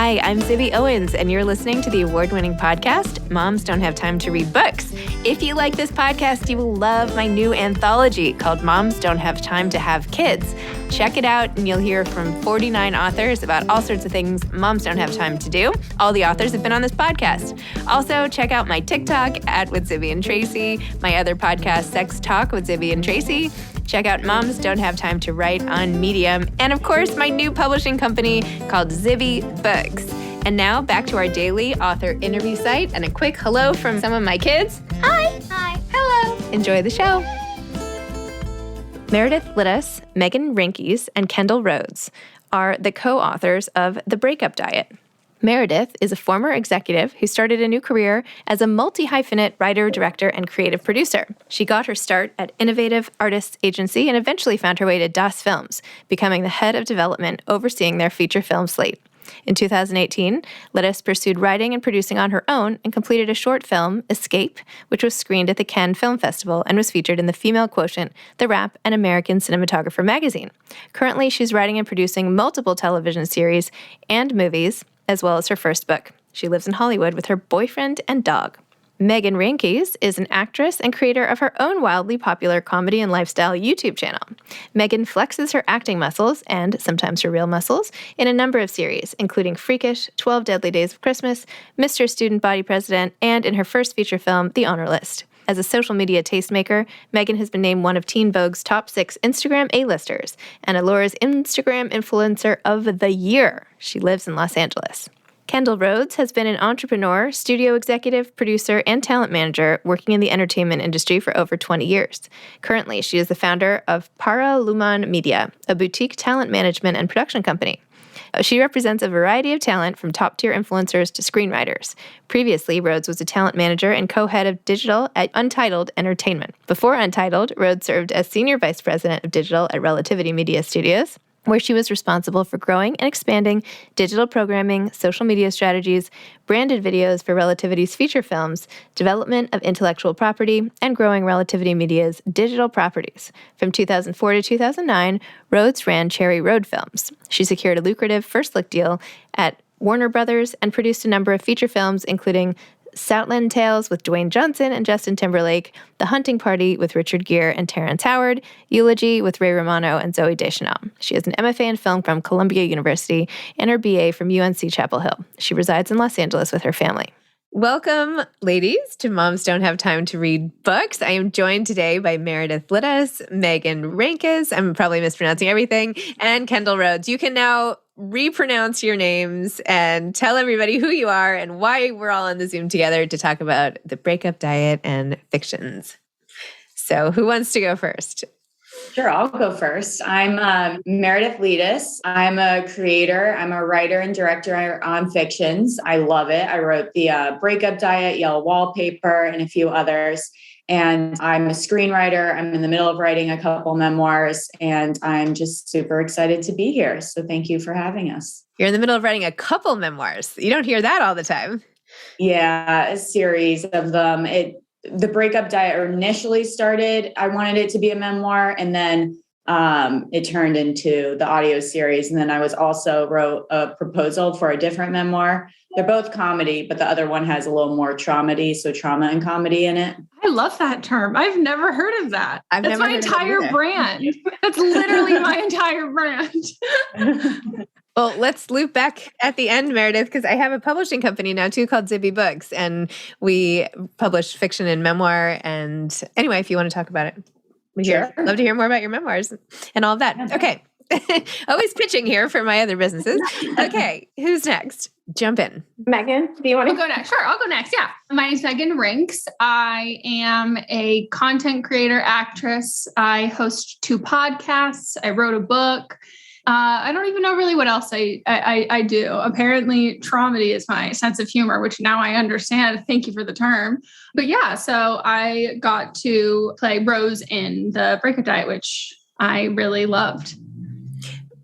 Hi, I'm Zibby Owens, and you're listening to the award-winning podcast, Moms Don't Have Time to Read Books. If you like this podcast, you will love my new anthology called Moms Don't Have Time to Have Kids. Check it out, and you'll hear from 49 authors about all sorts of things moms don't have time to do. All the authors have been on this podcast. Also, check out my TikTok with Zibby and Tracy, my other podcast, Sex Talk with Zibby and Tracy. Check out Moms Don't Have Time to Write on Medium. And of course, my new publishing company called Zibby Books. And now back to our daily author interview site and a quick hello from some of my kids. Hi. Hi. Hello. Enjoy the show. Meredith Littas, Meghan Rienks, and Kendall Rhodes are the co-authors of The Breakup Diet. Meredith is a former executive who started a new career as a multi-hyphenate writer, director, and creative producer. She got her start at Innovative Artists Agency and eventually found her way to Das Films, becoming the head of development overseeing their feature film slate. In 2018, Littas pursued writing and producing on her own and completed a short film, Escape, which was screened at the Cannes Film Festival and was featured in the Female Quotient, The Rap, and American Cinematographer magazine. Currently, she's writing and producing multiple television series and movies, as well as her first book. She lives in Hollywood with her boyfriend and dog. Meghan Rienks is an actress and creator of her own wildly popular comedy and lifestyle YouTube channel. Meghan flexes her acting muscles, and sometimes her real muscles, in a number of series, including Freakish, 12 Deadly Days of Christmas, Mr. Student Body President, and in her first feature film, The Honor List. As a social media tastemaker, Meghan has been named one of Teen Vogue's top 6 Instagram A-listers and Allure's Instagram Influencer of the Year. She lives in Los Angeles. Kendall Rhodes has been an entrepreneur, studio executive, producer, and talent manager working in the entertainment industry for over 20 years. Currently, she is the founder of Para Luman Media, a boutique talent management and production company. She represents a variety of talent from top-tier influencers to screenwriters. Previously, Rhodes was a talent manager and co-head of digital at Untitled Entertainment. Before Untitled, Rhodes served as senior vice president of digital at Relativity Media Studios, where she was responsible for growing and expanding digital programming, social media strategies, branded videos for Relativity's feature films, development of intellectual property, and growing Relativity Media's digital properties. From 2004 to 2009, Rhodes ran Cherry Road Films. She secured a lucrative first-look deal at Warner Brothers and produced a number of feature films, including Southland Tales with Dwayne Johnson and Justin Timberlake, The Hunting Party with Richard Gere and Terrence Howard, Eulogy with Ray Romano and Zooey Deschanel. She has an MFA in film from Columbia University and her BA from UNC Chapel Hill. She resides in Los Angeles with her family. Welcome, ladies, to Moms Don't Have Time to Read Books. I am joined today by Meredith Littas, Meghan Rienks, I'm probably mispronouncing everything, and Kendall Rhodes. You can now repronounce your names and tell everybody who you are and why we're all on the Zoom together to talk about the breakup diet and Fictionz. So who wants to go first? Sure, I'll go first. I'm Meredith Littas. I'm a creator. I'm a writer and director on Fictionz. I love it. I wrote the Breakup Diet, Yellow Wallpaper, and a few others. And I'm a screenwriter. I'm in the middle of writing a couple memoirs, and I'm just super excited to be here. So thank you for having us. You're in the middle of writing a couple memoirs. You don't hear that all the time. Yeah, a series of them. The Breakup Diet initially started, I wanted it to be a memoir, and then it turned into the audio series. And then I wrote a proposal for a different memoir. They're both comedy, but the other one has a little more traumedy, so trauma and comedy in it. I love that term. I've never heard of that. That's my entire brand. That's literally my entire brand. Well, let's loop back at the end, Meredith, because I have a publishing company now too called Zibby Books, and we publish fiction and memoir. And anyway, if you want to talk about it, Sure. Love to hear more about your memoirs and all of that. Okay. Always pitching here for my other businesses. Okay. Who's next? Jump in. Meghan, do you want to go next? Sure, I'll go next. Yeah. My name's Meghan Rienks. I am a content creator, actress. I host 2 podcasts. I wrote a book. I don't even know really what else I do. Apparently, traumedy is my sense of humor, which now I understand. Thank you for the term. But yeah, so I got to play Rose in the Breakup Diet, which I really loved.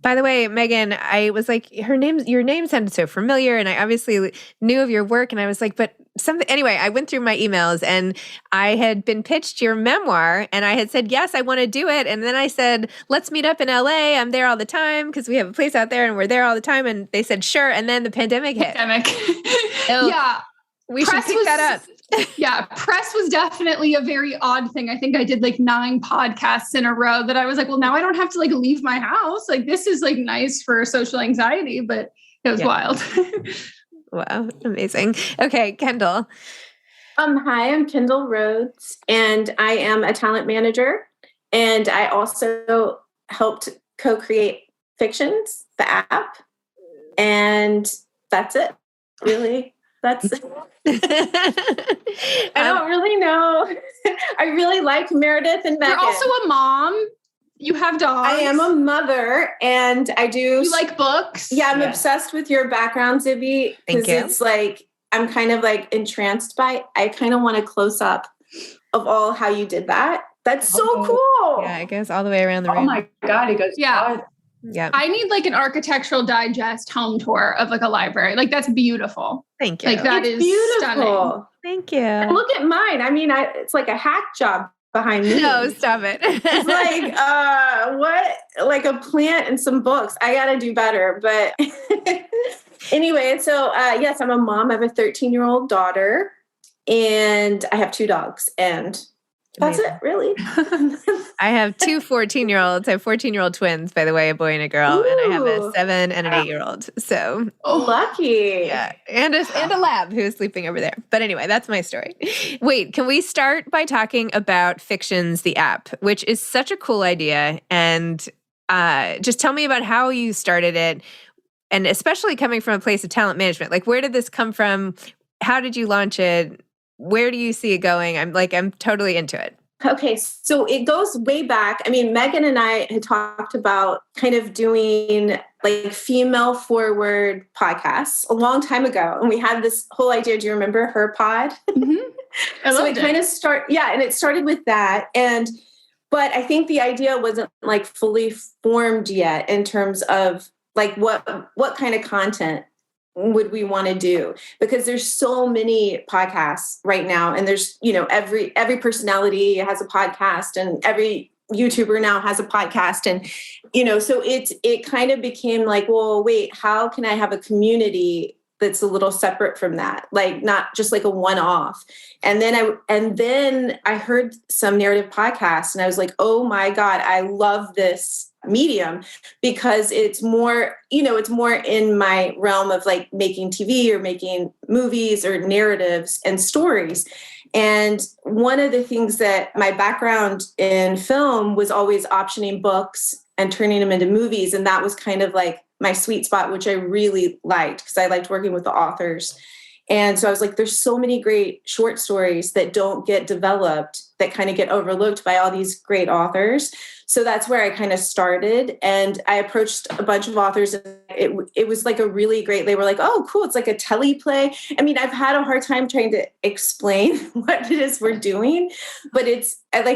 By the way, Meghan, I was like, your name sounded so familiar, and I obviously knew of your work, and I was like, but something. Anyway, I went through my emails, and I had been pitched your memoir, and I had said, yes, I want to do it, and then I said, let's meet up in LA. I'm there all the time because we have a place out there, and we're there all the time, and they said, sure, and then the pandemic hit. So yeah. We should pick that up. Yeah, press was definitely a very odd thing. I think I did like 9 podcasts in a row that I was like, well, now I don't have to like leave my house. Like this is like nice for social anxiety, but it was wild. Wow, amazing. Okay, Kendall. Hi, I'm Kendall Rhodes, and I am a talent manager. And I also helped co-create Fictionz, the app. And that's it, really. That's I don't really know. I really like Meredith and Meghan. You're also a mom. You have dogs. I am a mother, and I do. You like books? Yeah, I'm obsessed with your background, Zibby. Thank you. It's like I'm kind of like entranced by. I kind of want a close up of all how you did that. That's so cool. Yeah, it goes all the way around the room. Oh my God, it goes. Yeah. Yeah. I need like an Architectural Digest home tour of like a library. Like that's beautiful. Thank you. Like that is beautiful. stunning. Thank you. And look at mine. I mean, it's like a hack job behind me. No, stop it. It's like, what? Like a plant and some books. I got to do better. But anyway, so yes, I'm a mom. I have a 13-year-old daughter, and I have 2 dogs. And that's it, really. I have 2 14-year-olds. I have 14-year-old twins, by the way, a boy and a girl. Ooh. And I have a 7 and an 8-year-old. So lucky. yeah. And a lab who is sleeping over there. But anyway, that's my story. Wait, can we start by talking about Fictionz, the app, which is such a cool idea? And just tell me about how you started it. And especially coming from a place of talent management. Like, where did this come from? How did you launch it? Where do you see it going? I'm totally into it. Okay, so it goes way back. I mean, Meghan and I had talked about kind of doing like female forward podcasts a long time ago. And we had this whole idea. Do you remember her pod? Mm-hmm. So it kind of and it started with that. But I think the idea wasn't like fully formed yet in terms of like what kind of content would we want to do, because there's so many podcasts right now, and there's, every personality has a podcast, and every YouTuber now has a podcast. And, so it kind of became like, well, wait, how can I have a community that's a little separate from that? Like not just like a one-off. And then I heard some narrative podcasts, and I was like, oh my God, I love this medium, because it's more in my realm of like making TV or making movies or narratives and stories. And one of the things that my background in film was always optioning books and turning them into movies. And that was kind of like my sweet spot, which I really liked, because I liked working with the authors. And so I was like, there's so many great short stories that don't get developed, that kind of get overlooked by all these great authors. So that's where I kind of started. And I approached a bunch of authors, and it was like a really great, they were like, oh, cool. It's like a teleplay. I mean, I've had a hard time trying to explain what it is we're doing, but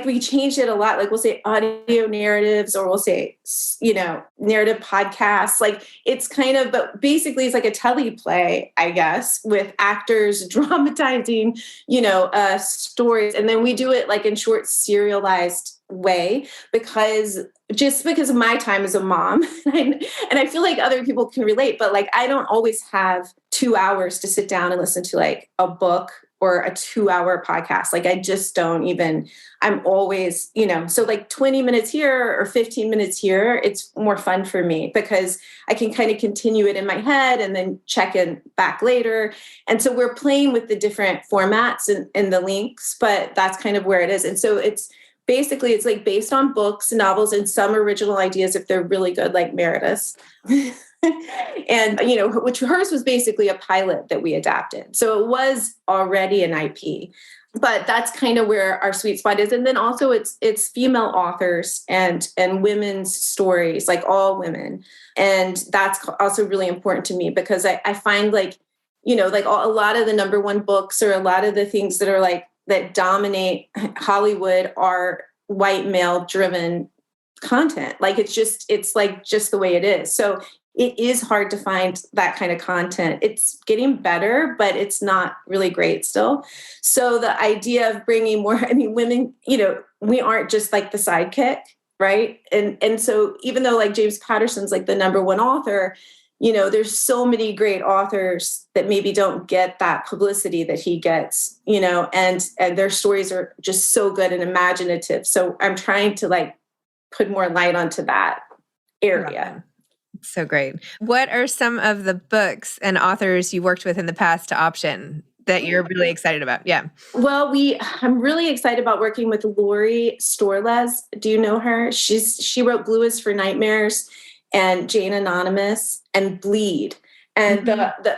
we changed it a lot. Like we'll say audio narratives, or we'll say, narrative podcasts. Like it's kind of, but basically it's like a teleplay, I guess, with actors dramatizing, stories. And then we do it like in short serialized way, because of my time as a mom, and I feel like other people can relate, but like I don't always have 2 hours to sit down and listen to like a book or a 2-hour podcast. Like I just don't even, I'm always, so like 20 minutes here or 15 minutes here, it's more fun for me, because I can kind of continue it in my head and then check in back later. And so we're playing with the different formats and the links, but that's kind of where it is. And so it's like based on books, novels, and some original ideas if they're really good, like Meredith's. And, which hers was basically a pilot that we adapted. So it was already an IP, but that's kind of where our sweet spot is. And then also it's female authors and women's stories, like all women. And that's also really important to me, because I find like, like a lot of the number one books, or a lot of the things that are like, that dominate Hollywood, are white male driven content. Like it's like just the way it is. So it is hard to find that kind of content. It's getting better, but it's not really great still. So the idea of bringing more, I mean, women, we aren't just like the sidekick, right? And so even though like James Patterson's like the number one author, there's so many great authors that maybe don't get that publicity that he gets, and their stories are just so good and imaginative. So I'm trying to like put more light onto that area. So great. What are some of the books and authors you worked with in the past to option that you're really excited about? Yeah. Well, I'm really excited about working with Lori Storles. Do you know her? She wrote Blue is for Nightmares and Jane Anonymous and Bleed. And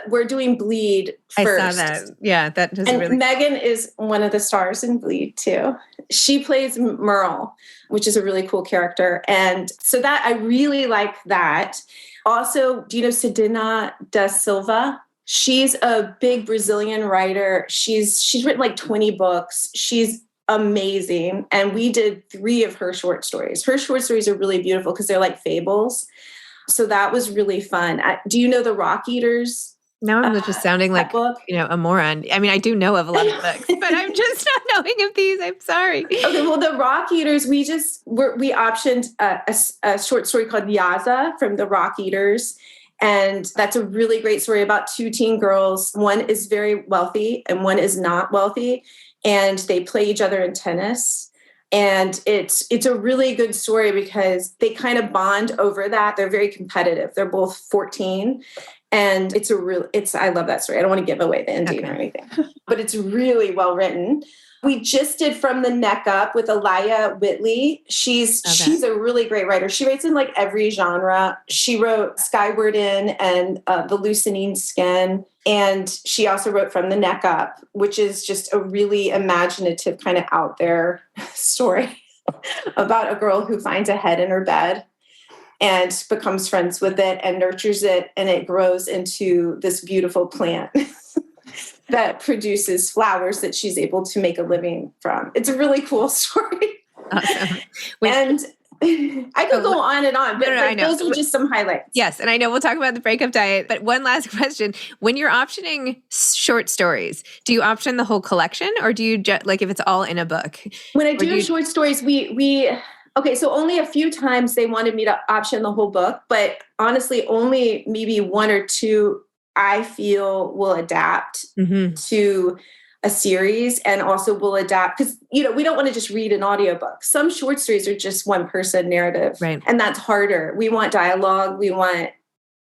we're doing Bleed first. I saw that. Yeah, that is and really. Meghan is one of the stars in Bleed too. She plays Merle, which is a really cool character. And so that I really like that. Also, do you know Cidina da Silva? She's a big Brazilian writer. She's written like 20 books. She's amazing. And we did 3 of her short stories. Her short stories are really beautiful because they're like fables. So that was really fun. Do you know The Rock Eaters? Now I'm just sounding like, a moron. I mean, I do know of a lot of books, but I'm just not knowing of these. I'm sorry. Okay, well, The Rock Eaters, we optioned a short story called Yaza from The Rock Eaters. And that's a really great story about 2 teen girls. One is very wealthy and one is not wealthy. And they play each other in tennis. And it's a really good story because they kind of bond over that. They're very competitive. They're both 14. And I love that story. I don't want to give away the ending or anything, but it's really well written. We just did From the Neck Up with Elia Whitley. She's a really great writer. She writes in like every genre. She wrote Skyward In and The Loosening Skin. And she also wrote From the Neck Up, which is just a really imaginative kind of out there story about a girl who finds a head in her bed and becomes friends with it and nurtures it. And it grows into this beautiful plant that produces flowers that she's able to make a living from. It's a really cool story. Awesome. And I could go on and on, but I know. Those are just some highlights. Yes. And I know we'll talk about the breakup diet, but one last question. When you're optioning short stories, do you option the whole collection or do you just like if it's all in a book? When I do short stories, so only a few times they wanted me to option the whole book, but honestly, only maybe 1 or 2 I feel will adapt to a series and also will adapt because, we don't want to just read an audiobook. Some short stories are just one person narrative, right? And that's harder. We want dialogue. We want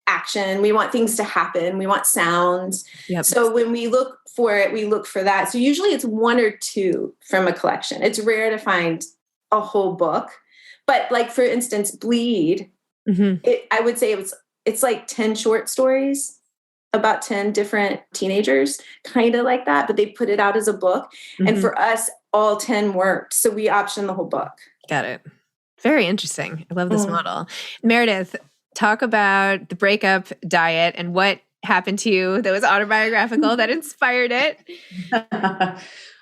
action. We want things to happen. We want sounds. Yep. So when we look for it, we look for that. So usually it's 1 or 2 from a collection. It's rare to find a whole book, but like, for instance, Bleed, I would say it's like 10 short stories about 10 different teenagers, kind of like that, but they put it out as a book. And for us, all 10 worked. So we optioned the whole book. Got it. Very interesting. I love this model. Meredith, talk about the breakup diet and what happened to you that was autobiographical that inspired it.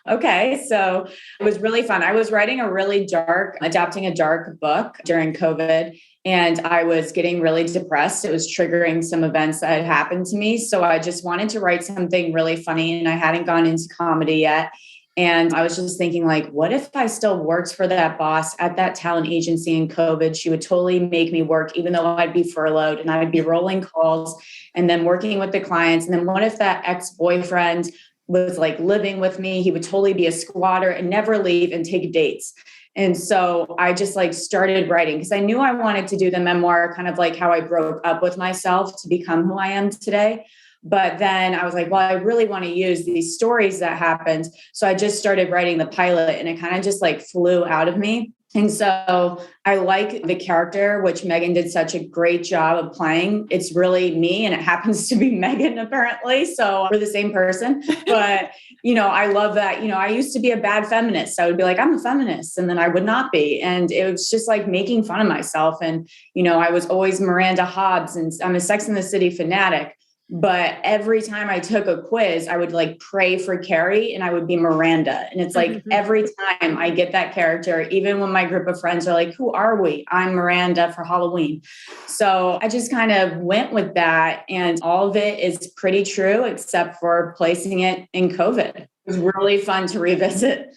Okay, so it was really fun. I was writing adapting a dark book during COVID, and I was getting really depressed. It was triggering some events that had happened to me. So I just wanted to write something really funny, and I hadn't gone into comedy yet. And I was just thinking, like, what if I still worked for that boss at that talent agency in COVID? She would totally make me work, even though I'd be furloughed, and I'd be rolling calls and then working with the clients. And then what if that ex-boyfriend was like living with me? He would totally be a squatter and never leave and take dates. And so I just like started writing because I knew I wanted to do the memoir, kind of like how I broke up with myself to become who I am today. But then I was like, well, I really want to use these stories that happened. So I just started writing the pilot and it kind of just like flew out of me. And so I like the character, which Meghan did such a great job of playing. It's really me, and it happens to be Meghan, apparently. So we're the same person. But, I love that. I used to be a bad feminist. I would be like, I'm a feminist. And then I would not be. And it was just like making fun of myself. And, I was always Miranda Hobbs, and I'm a Sex and the City fanatic. But every time I took a quiz, I would like pray for Carrie and I would be Miranda. And it's like every time I get that character, even when my group of friends are like, who are we? I'm Miranda for Halloween. So I just kind of went with that. And all of it is pretty true, except for placing it in COVID. It was really fun to revisit.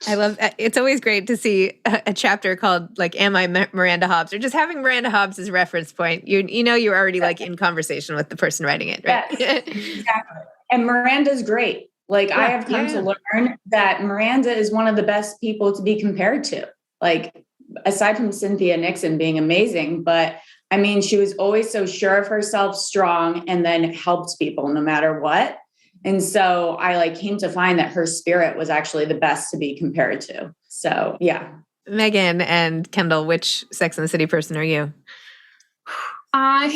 I love it's always great to see a chapter called like, am I Miranda Hobbs, or just having Miranda Hobbs as a reference point. You know, you're already like in conversation with the person writing it, right? Yes, exactly. And Miranda's great. Like I have come to learn that Miranda is one of the best people to be compared to, like aside from Cynthia Nixon being amazing. But I mean, she was always so sure of herself, strong, and then helped people no matter what. And so I like came to find that her spirit was actually the best to be compared to. So yeah. Meghan and Kendall, which Sex and the City person are you? I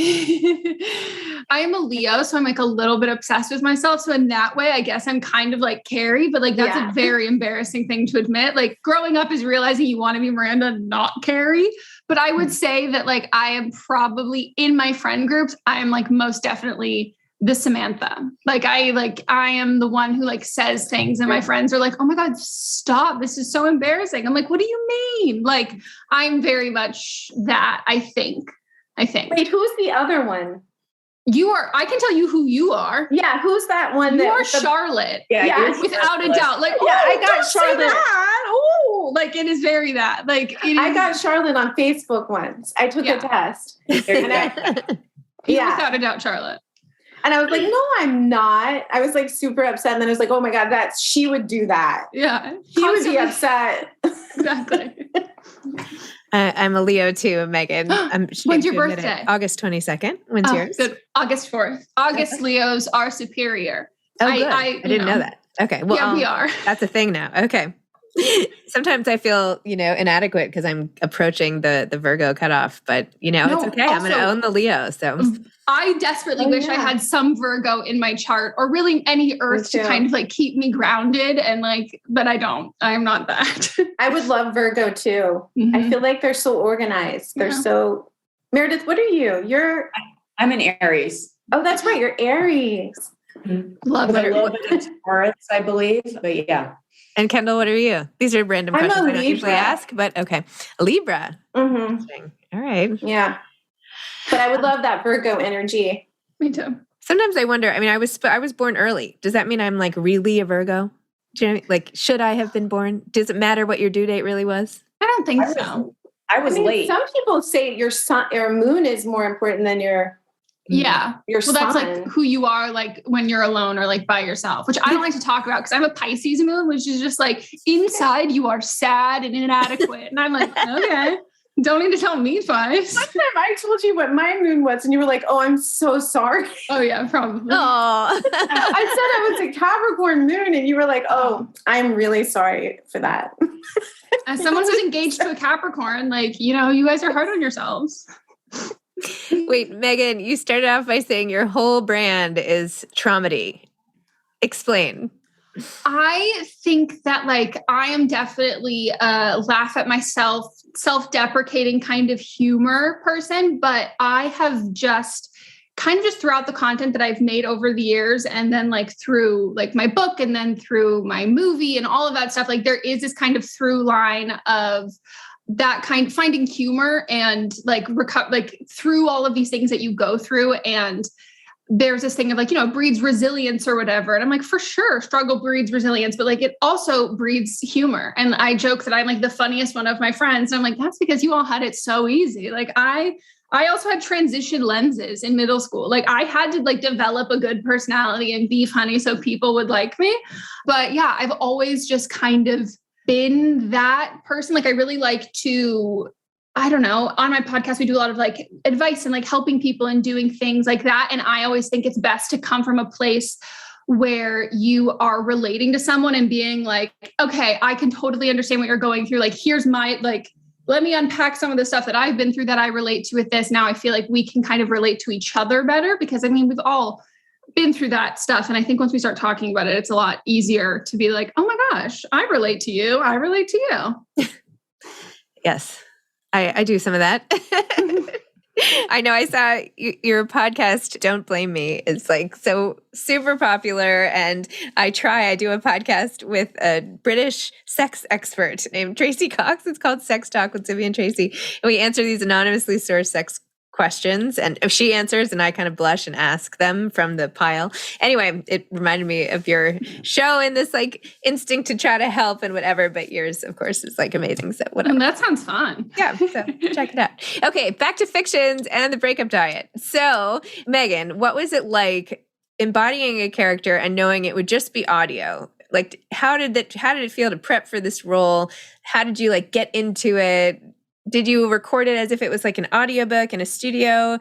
am a Leo, so I'm like a little bit obsessed with myself. So in that way, I guess I'm kind of like Carrie, but like that's a very embarrassing thing to admit. Like growing up is realizing you want to be Miranda, not Carrie. But I would say that like I am probably in my friend groups, I am like most definitely the Samantha. Like I am the one who like says things and my friends are like, oh my God, stop. This is so embarrassing. I'm like, what do you mean? Like I'm very much that, I think. Wait, who's the other one? You are, I can tell you who you are. Yeah, who's that one? You are Charlotte. Yeah, without a doubt. Like, I got Charlotte. Oh, like it is very that. Like I got Charlotte on Facebook once. I took a test. Without a doubt, Charlotte. And I was like, no, I'm not. I was like super upset. And then I was like, oh my God, she would do that. Yeah. She would be upset. Exactly. I'm a Leo too, Meghan. When's your birthday? August 22nd. When's yours? Good. August 4th. August Leos are superior. Oh, good. I didn't know that. Okay. Well, yeah, we are. That's a thing now. Okay. Sometimes I feel, inadequate because I'm approaching the Virgo cutoff, but it's okay. I'm going to own the Leo. So I desperately wish I had some Virgo in my chart, or really any Earth to kind of like keep me grounded and like, but I don't. I'm not that. I would love Virgo too. Mm-hmm. I feel like they're so organized. They're so. Meredith, what are you? I'm an Aries. Oh, that's right. You're Aries. Mm-hmm. Love it. A little bit of Taurus, I believe, but yeah. And Kendall, what are you? These are random questions I don't usually ask, but okay. A Libra. Mm-hmm. All right. Yeah. But I would love that Virgo energy. Me too. Sometimes I wonder, I was born early. Does that mean I'm like really a Virgo? Do you know what I mean? Like, should I have been born? Does it matter what your due date really was? I don't think so. I was late. Some people say your sun or moon is more important than your sun. That's like who you are like when you're alone or like by yourself, which I don't like to talk about because I'm a Pisces moon, which is just like inside you are sad and inadequate. And I'm like, okay, don't need to tell me twice. One time I told you what my moon was and you were like, oh, I'm so sorry. Oh yeah, probably. Oh, I said I was a Capricorn moon and you were like, oh, I'm really sorry for that. As someone who's engaged to a Capricorn, like, you guys are hard on yourselves. Wait, Meghan, you started off by saying your whole brand is traumedy. Explain. I think that like I am definitely a laugh at myself, self-deprecating kind of humor person, but I have just throughout the content that I've made over the years, and then like through like my book and then through my movie and all of that stuff, like there is this kind of through line of that kind of finding humor and like through all of these things that you go through. And there's this thing of like, breeds resilience or whatever. And I'm like, for sure, struggle breeds resilience, but like it also breeds humor. And I joke that I'm like the funniest one of my friends. And I'm like, that's because you all had it so easy. Like I also had transition lenses in middle school. Like I had to like develop a good personality and be funny so people would like me. But yeah, I've always just kind of been that person. Like I really like to, I don't know, on my podcast, we do a lot of like advice and like helping people and doing things like that. And I always think it's best to come from a place where you are relating to someone and being like, okay, I can totally understand what you're going through. Like, here's my, like, let me unpack some of the stuff that I've been through that I relate to with this. Now I feel like we can kind of relate to each other better because we've all been through that stuff. And I think once we start talking about it, it's a lot easier to be like, oh my gosh, I relate to you. I relate to you. Yes, I do some of that. I know I saw your podcast, Don't Blame Me. It's like so super popular. And I do a podcast with a British sex expert named Tracy Cox. It's called Sex Talk with Zibby and Tracy. And we answer these anonymously sourced sex questions. And if she answers and I kind of blush and ask them from the pile. Anyway, it reminded me of your show and this like instinct to try to help and whatever. But yours, of course, is like amazing. So whatever. That sounds fun. Yeah, so check it out. Okay, back to Fictionz and the breakup diet. So, Meghan, what was it like embodying a character and knowing it would just be audio? Like, how did it feel to prep for this role? How did you like get into it? Did you record it as if it was like an audiobook in a studio?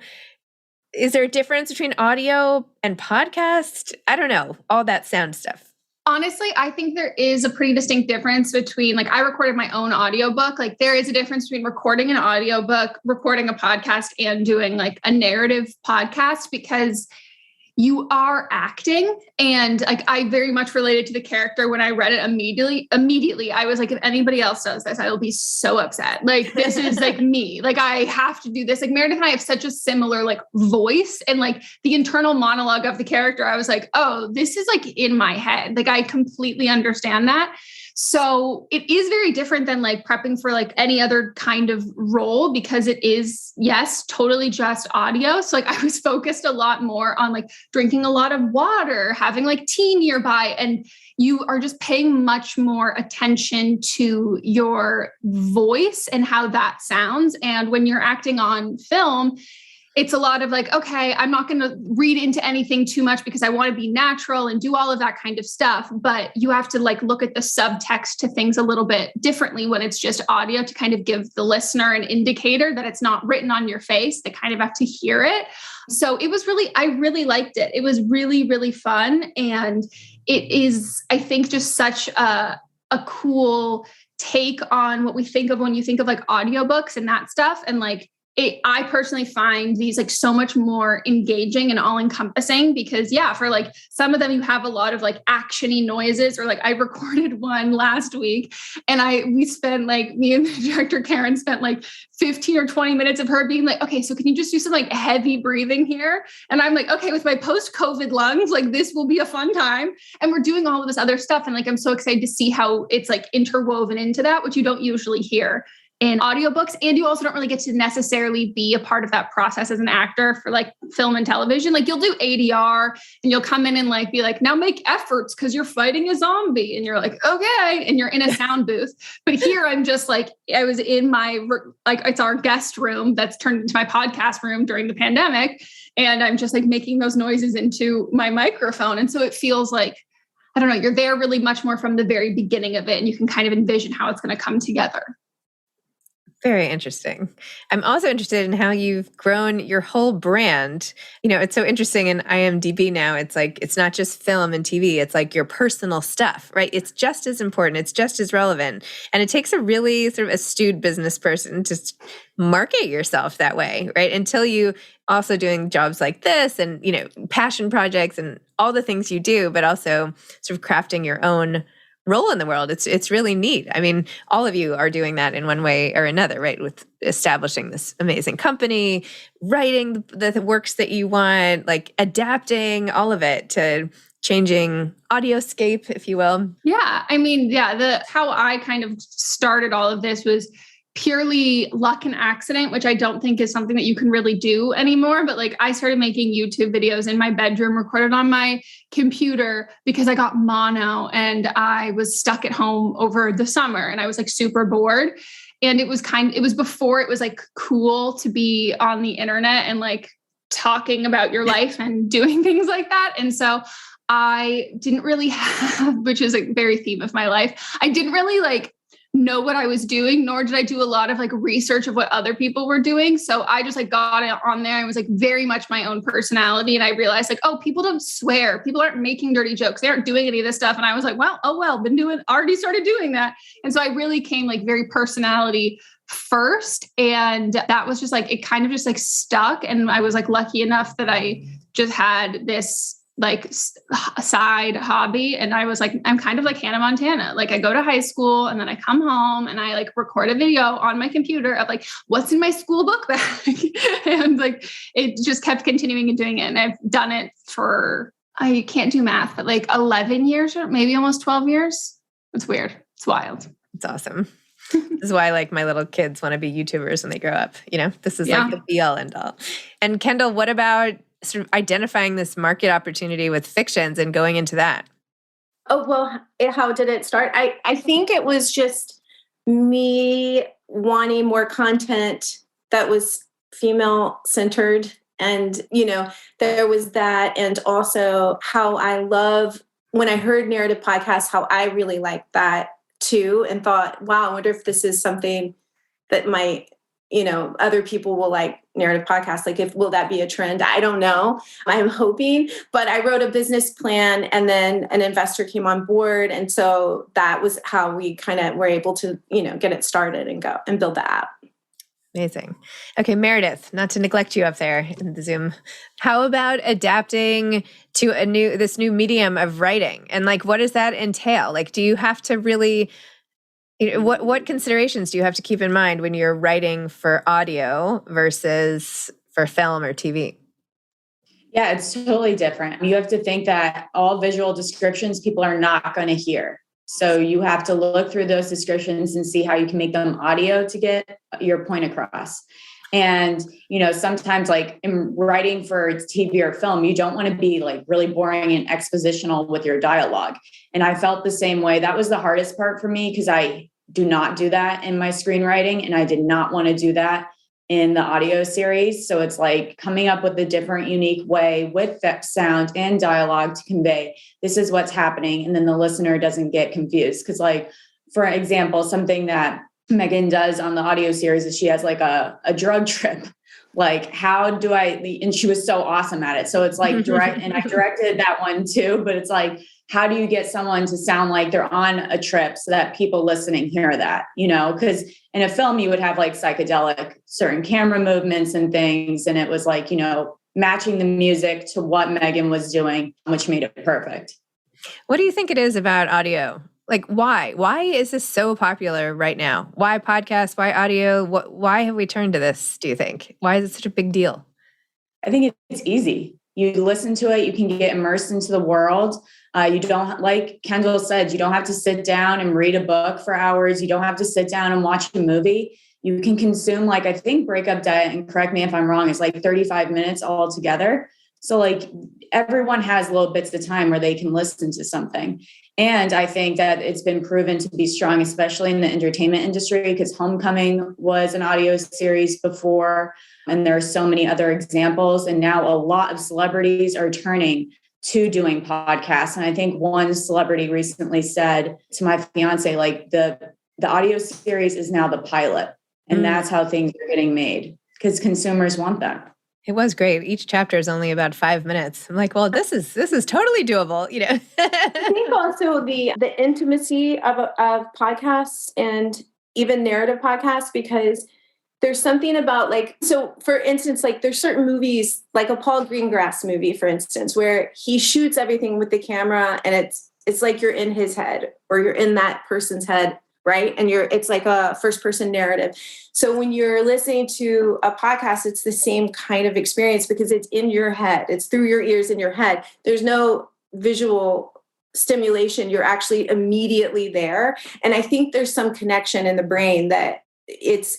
Is there a difference between audio and podcast? I don't know, all that sound stuff. Honestly, I think there is a pretty distinct difference between, like, I recorded my own audiobook. Like, there is a difference between recording an audiobook, recording a podcast, and doing like a narrative podcast, because you are acting. And like, I very much related to the character when I read it immediately. I was like, if anybody else does this, I will be so upset. Like, this is like me. Like, I have to do this. Like, Meredith and I have such a similar like voice, and like the internal monologue of the character, I was like, oh, this is like in my head. Like, I completely understand that. So it is very different than like prepping for like any other kind of role, because it is, yes, totally just audio. So like I was focused a lot more on like drinking a lot of water, having like tea nearby, and you are just paying much more attention to your voice and how that sounds. And when you're acting on film, it's a lot of like, okay, I'm not going to read into anything too much because I want to be natural and do all of that kind of stuff. But you have to like look at the subtext to things a little bit differently when it's just audio, to kind of give the listener an indicator that it's not written on your face. They kind of have to hear it. So it was I really liked it. It was really, really fun. And it is, I think, just such a cool take on what we think of when you think of like audiobooks and that stuff. And like, I personally find these like so much more engaging and all encompassing, because for like some of them, you have a lot of like actiony noises, or like I recorded one last week and we spent like, me and the director Karen spent like 15 or 20 minutes of her being like, okay, so can you just do some like heavy breathing here? And I'm like, okay, with my post-COVID lungs, like this will be a fun time. And we're doing all of this other stuff. And like, I'm so excited to see how it's like interwoven into that, which you don't usually hear in audiobooks. And you also don't really get to necessarily be a part of that process as an actor for like film and television. Like you'll do ADR and you'll come in and like be like, now make efforts because you're fighting a zombie. And you're like, okay. And you're in a sound booth. But here I'm just like, I was in my, like, it's our guest room that's turned into my podcast room during the pandemic. And I'm just like making those noises into my microphone. And so it feels like, I don't know, you're there really much more from the very beginning of it. And you can kind of envision how it's going to come together. Very interesting. I'm also interested in how you've grown your whole brand. You know, it's so interesting in IMDb now. It's like, it's not just film and TV. It's like your personal stuff, right? It's just as important. It's just as relevant. And it takes a really sort of astute business person to market yourself that way, right? Until you also doing jobs like this and, you know, passion projects and all the things you do, but also sort of crafting your own role in the world. It's really neat. I mean, all of you are doing that in one way or another, right? With establishing this amazing company, writing the works that you want, like adapting all of it to changing audioscape, if you will. Yeah. I mean, how I kind of started all of this was purely luck and accident, which I don't think is something that you can really do anymore. But like I started making YouTube videos in my bedroom, recorded on my computer, because I got mono and I was stuck at home over the summer and I was like super bored. And it was before it was like cool to be on the internet and like talking about your life and doing things like that. And so I didn't really have, which is a very theme of my life, I didn't really like know what I was doing, nor did I do a lot of like research of what other people were doing. So I just like got it on there. I was like very much my own personality. And I realized like, oh, people don't swear. People aren't making dirty jokes. They aren't doing any of this stuff. And I was like, already started doing that. And so I really came like very personality first. And that was just like, it kind of just like stuck. And I was like lucky enough that I just had this like side hobby. And I was like, I'm kind of like Hannah Montana. Like I go to high school and then I come home and I like record a video on my computer of like, what's in my school book bag. And like, it just kept continuing and doing it. And I've done it for, I can't do math, but like 11 years or maybe almost 12 years. It's weird. It's wild. It's awesome. This is why like my little kids want to be YouTubers when they grow up. You know, this is like the be all end all. And Kendall, what about sort of identifying this market opportunity with Fictionz and going into that? Oh, well, how did it start? I think it was just me wanting more content that was female centered. And, you know, there was that. And also how I love when I heard narrative podcasts, how I really liked that too. And thought, wow, I wonder if this is something that might, you know, other people will like narrative podcasts. Like, will that be a trend? I don't know. I'm hoping, but I wrote a business plan and then an investor came on board. And so that was how we kind of were able to, you know, get it started and go and build the app. Amazing. Okay, Meredith, not to neglect you up there in the Zoom. How about adapting to this new medium of writing? And like, what does that entail? Like, do you have to really, what considerations do you have to keep in mind when you're writing for audio versus for film or TV? Yeah, it's totally different. You have to think that all visual descriptions people are not going to hear. So you have to look through those descriptions and see how you can make them audio to get your point across. And, you know, sometimes like in writing for TV or film, you don't want to be like really boring and expositional with your dialogue. And I felt the same way. That was the hardest part for me because I do not do that in my screenwriting. And I did not want to do that in the audio series. So it's like coming up with a different, unique way with that sound and dialogue to convey this is what's happening. And then the listener doesn't get confused. Because like, for example, something that Meghan does on the audio series is she has like a drug trip. Like, how do and she was so awesome at it. So it's like direct, and I directed that one too, but it's like, how do you get someone to sound like they're on a trip so that people listening hear that, you know, because in a film you would have like psychedelic certain camera movements and things. And it was like, you know, matching the music to what Meghan was doing, which made it perfect. What do you think it is about audio? Like, why is this so popular right now? Why podcasts? Why audio? Why have we turned to this, do you think? Why is it such a big deal? I think it's easy. You listen to it, you can get immersed into the world. You don't, like Kendall said, you don't have to sit down and read a book for hours. You don't have to sit down and watch a movie. You can consume, like, I think Breakup Diet, and correct me if I'm wrong, is like 35 minutes all together. So like everyone has little bits of time where they can listen to something. And I think that it's been proven to be strong, especially in the entertainment industry, because Homecoming was an audio series before, and there are so many other examples. And now a lot of celebrities are turning to doing podcasts. And I think one celebrity recently said to my fiance, like the audio series is now the pilot. And that's how things are getting made because consumers want that. It was great. Each chapter is only about 5 minutes. I'm like, well, this is totally doable, you know. I think also the intimacy of podcasts and even narrative podcasts, because there's something about like, so for instance, like there's certain movies, like a Paul Greengrass movie, for instance, where he shoots everything with the camera and it's like you're in his head or you're in that person's head, right? And it's like a first person narrative. So when you're listening to a podcast, it's the same kind of experience because it's in your head. It's through your ears in your head. There's no visual stimulation. You're actually immediately there. And I think there's some connection in the brain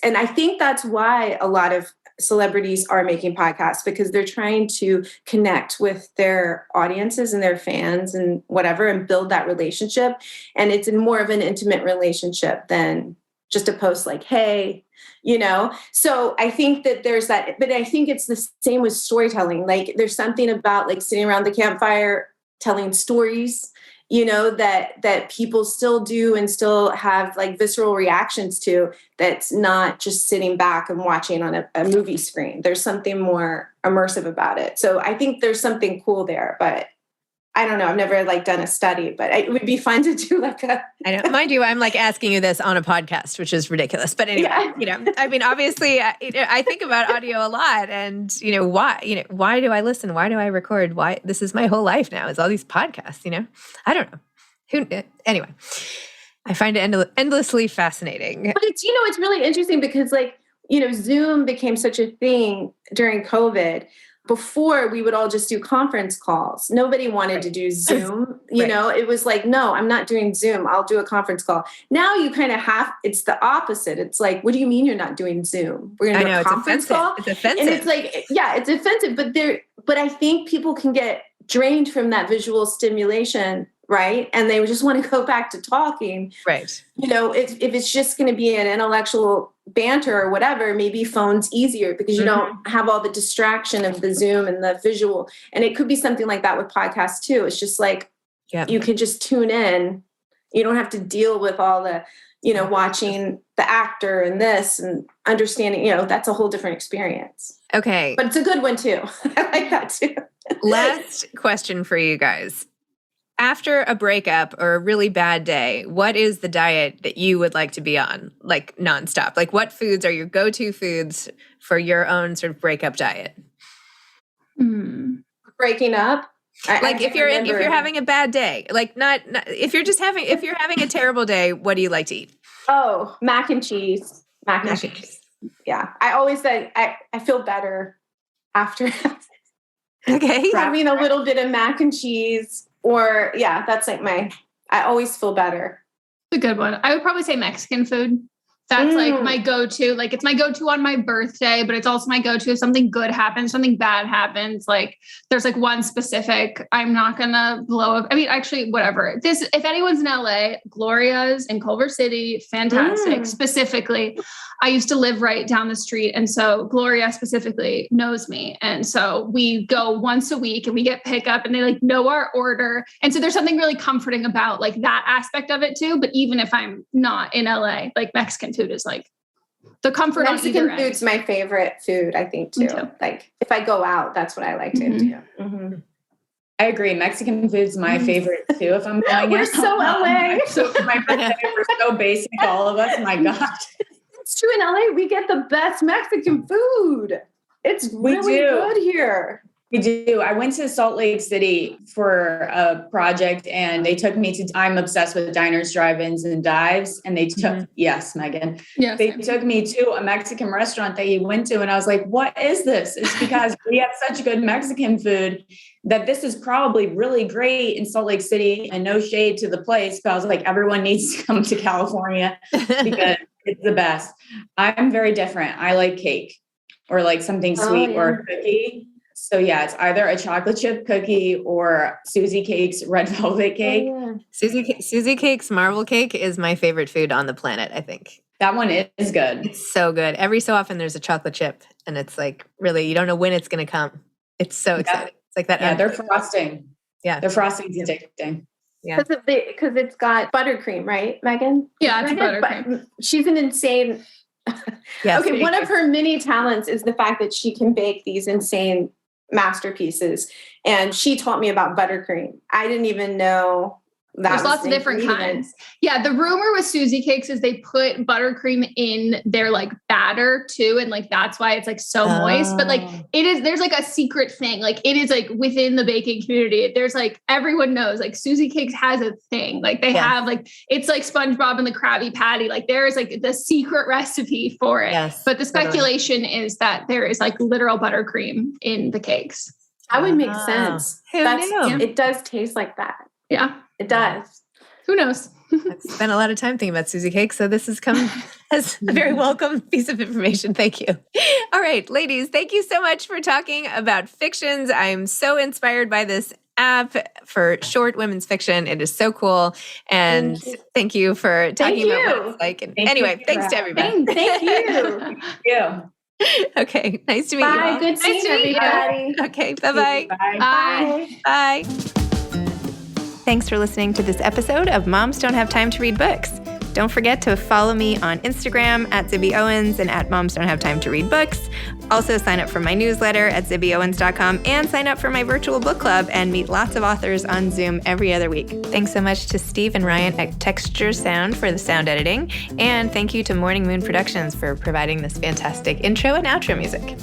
and I think that's why a lot of celebrities are making podcasts, because they're trying to connect with their audiences and their fans and whatever, and build that relationship. And it's more of an intimate relationship than just a post like, hey, you know? So I think that there's that, but I think it's the same with storytelling. Like there's something about like sitting around the campfire, telling stories, you know, that people still do and still have like visceral reactions to, that's not just sitting back and watching on a movie screen. There's something more immersive about it. So I think there's something cool there, but I don't know. I've never like done a study, but it would be fun to do like a. I know, mind you, I'm like asking you this on a podcast, which is ridiculous. But anyway, I mean, obviously, I think about audio a lot, and why do I listen? Why do I record? Why this is my whole life now? Is all these podcasts? I don't know. Anyway, I find it endlessly fascinating. But it's really interesting because Zoom became such a thing during COVID. Before, we would all just do conference calls. Nobody wanted to do Zoom. It was like, no, I'm not doing Zoom. I'll do a conference call. Now you kind of it's the opposite. It's like, what do you mean you're not doing Zoom? We're going to do a conference call. It's offensive. And it's like, yeah, it's offensive. But I think people can get drained from that visual stimulation, right? And they just want to go back to talking. Right. If it's just going to be an intellectual banter or whatever, maybe phone's easier because you don't have all the distraction of the Zoom and the visual. And it could be something like that with podcasts too. It's just like, you can just tune in. You don't have to deal with all the, watching the actor and this and understanding, that's a whole different experience. Okay. But it's a good one too. I like that too. Last question for you guys. After a breakup or a really bad day, what is the diet that you would like to be on, like nonstop? Like, what foods are your go-to foods for your own sort of breakup diet? Breaking up, if you're having a bad day, like not if you're having a terrible day, what do you like to eat? Oh, mac and cheese. Mac and cheese. Yeah, I always say I feel better after having a little bit of mac and cheese. Or that's like I always feel better. It's a good one. I would probably say Mexican food. That's like my go-to. Like it's my go-to on my birthday, but it's also my go-to if something good happens, something bad happens. Like there's like one specific, I'm not going to blow up. I mean, actually, whatever. If anyone's in LA, Gloria's in Culver City, fantastic. Specifically, I used to live right down the street. And so Gloria specifically knows me. And so we go once a week and we get pickup and they like know our order. And so there's something really comforting about like that aspect of it too. But even if I'm not in LA, like Mexican food is like the comfort. Mexican food's my favorite food, I think too. Like if I go out, that's what I like to do. Mm-hmm. I agree. Mexican food's my favorite too. If I'm going we're so LA. So for my birthday, we're so basic, all of us. My God. It's true. In LA, we get the best Mexican food. It's really good here. We do. I went to Salt Lake City for a project and they took me to, I'm obsessed with diners, drive-ins and dives. And they took, yes, Megan, they took me to a Mexican restaurant that he went to. And I was like, what is this? It's because we have such good Mexican food that this is probably really great in Salt Lake City, and no shade to the place. But I was like, everyone needs to come to California because it's the best. I'm very different. I like cake or like something sweet or a cookie. So it's either a chocolate chip cookie or Susie Cake's red velvet cake. Oh, yeah. Susie Cake's marble cake is my favorite food on the planet, I think. That one is good. It's so good. Every so often there's a chocolate chip and it's like, really, you don't know when it's going to come. It's so exciting. It's like that. Yeah, they're frosting. Yeah. Their frosting's addicting. Yeah. Because it's got buttercream, right, Megan? Yeah, it's buttercream. She's an insane... Okay, one of her many talents is the fact that she can bake these insane masterpieces. And she taught me about buttercream. I didn't even know that. There's lots of different kinds. Yeah, the rumor with Susie Cakes is they put buttercream in their like batter too. And like that's why it's like so moist. But like there's like a secret thing. Like it is like within the baking community. There's like everyone knows like Susie Cakes has a thing. Like they have like it's like SpongeBob and the Krabby Patty. Like there is like the secret recipe for it. Yes, but the speculation is that there is like literal buttercream in the cakes. That would make sense. Who knew? It does taste like that. Yeah. It does. Who knows? I've spent a lot of time thinking about Susie Cake, so this has come as a very welcome piece of information. Thank you. All right, ladies, thank you so much for talking about Fictionz. I'm so inspired by this app for short women's fiction. It is so cool. And thank you for talking about what it's like. And anyway, thanks to everybody. Thank you. Thank you. Okay, nice to meet you all. Good seeing everybody. Okay, bye-bye. Bye. Bye. Thanks for listening to this episode of Moms Don't Have Time to Read Books. Don't forget to follow me on Instagram at Zibby Owens and at Moms Don't Have Time to Read Books. Also sign up for my newsletter at zibbyowens.com and sign up for my virtual book club and meet lots of authors on Zoom every other week. Thanks so much to Steve and Ryan at Texture Sound for the sound editing. And thank you to Morning Moon Productions for providing this fantastic intro and outro music.